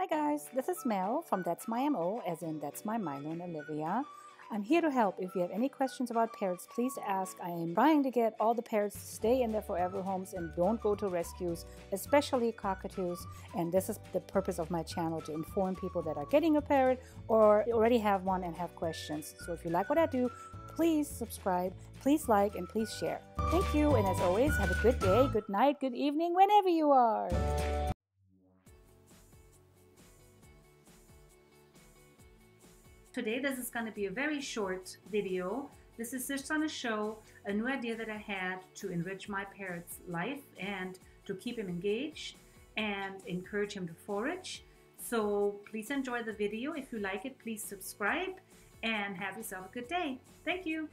Hi guys, this is Mel from That's My MO, as in That's My Milo and Olivia. I'm here to help. If you have any questions about parrots, please ask. I am trying to get all the parrots to stay in their forever homes and don't go to rescues, especially cockatoos. And this is the purpose of my channel, to inform people that are getting a parrot or already have one and have questions. So if you like what I do, please subscribe, please like, and please share. Thank you, and as always, have a good day, good night, good evening, whenever you are. Today this is going to be a very short video. This is just going to show a new idea that I had to enrich my parrot's life and to keep him engaged and encourage him to forage. So please enjoy the video. If you like it, please subscribe and have yourself a good day. Thank you.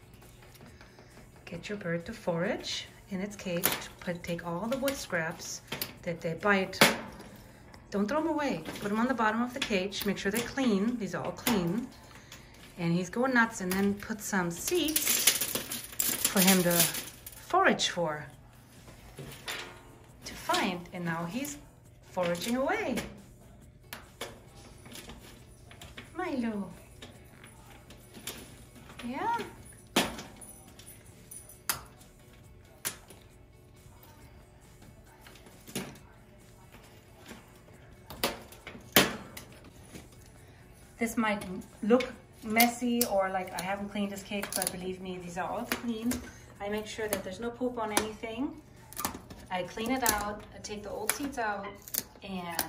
Get your bird to forage in its cage. Take all the wood scraps that they bite. Don't throw them away. Put them on the bottom of the cage. Make sure they're clean. These are all clean. And he's going nuts, and then put some seeds for him to forage for, to find. And now he's foraging away. Milo. Yeah. This might look messy or like I haven't cleaned this cage, but believe me, these are all clean. I make sure that there's no poop on anything. I clean it out, I take the old seeds out, and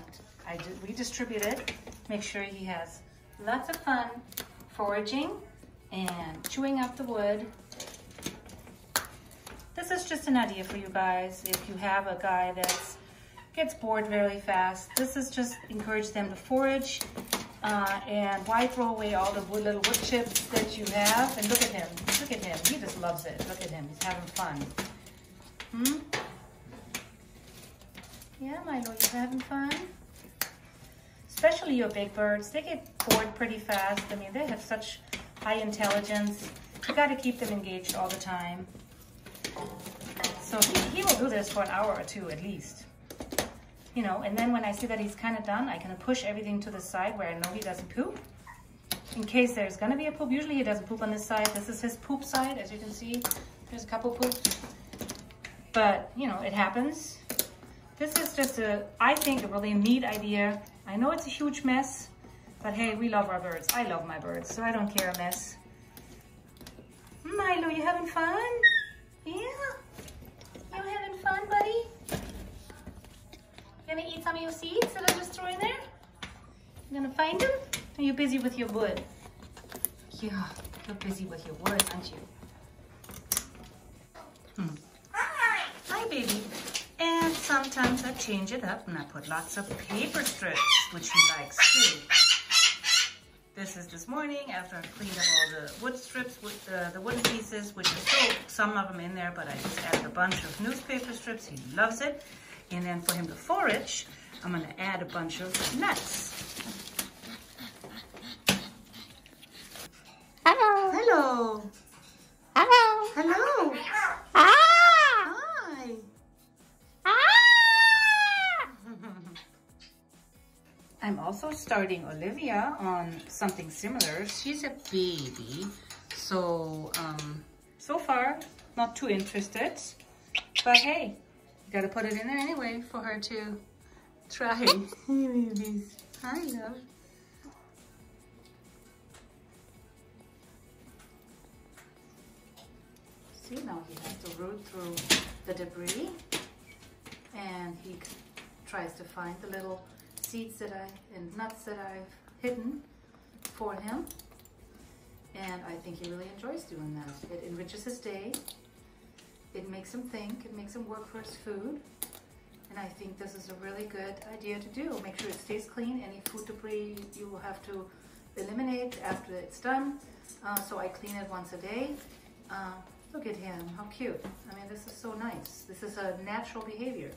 I redistribute it. Make sure he has lots of fun foraging and chewing up the wood. This is just an idea for you guys. If you have a guy that gets bored very fast, this is just encourage them to forage. And why throw away all the little wood chips that you have? And look at him, he just loves it. Look at him, he's having fun. Yeah, Milo, you having fun? Especially your big birds, they get bored pretty fast. I mean, they have such high intelligence. You gotta keep them engaged all the time. So he will do this for an hour or two at least. You know, and then when I see that he's kind of done, I can push everything to the side where I know he doesn't poop. In case there's gonna be a poop, usually he doesn't poop on this side. This is his poop side, as you can see. There's a couple poops. But, you know, it happens. This is just I think, a really neat idea. I know it's a huge mess, but hey, we love our birds. I love my birds, so I don't care a mess. Milo, you having fun? Yeah? You having fun, buddy? Gonna eat some of your seeds that I just threw in there? You gonna find them? Are you busy with your wood? Yeah, you're busy with your wood, aren't you? Hi, baby. And sometimes I change it up and I put lots of paper strips, which he likes too. This is this morning after I've cleaned up all the wood strips with the wooden pieces, which is still some of them in there, but I just added a bunch of newspaper strips. He loves it. And then for him to forage, I'm going to add a bunch of nuts. Hello. Hello. Hello. Hello. Ah. Hi. Ah. I'm also starting Olivia on something similar. She's a baby, so so far not too interested, but hey. Gotta put it in there anyway for her to try. Hi, love. See, now he has to root through the debris, and he tries to find the little seeds and nuts that I've hidden for him. And I think he really enjoys doing that. It enriches his day. It makes him think, it makes him work for his food. And I think this is a really good idea to do. Make sure it stays clean. Any food debris you will have to eliminate after it's done. So I clean it once a day. Look at him, how cute. I mean, this is so nice. This is a natural behavior.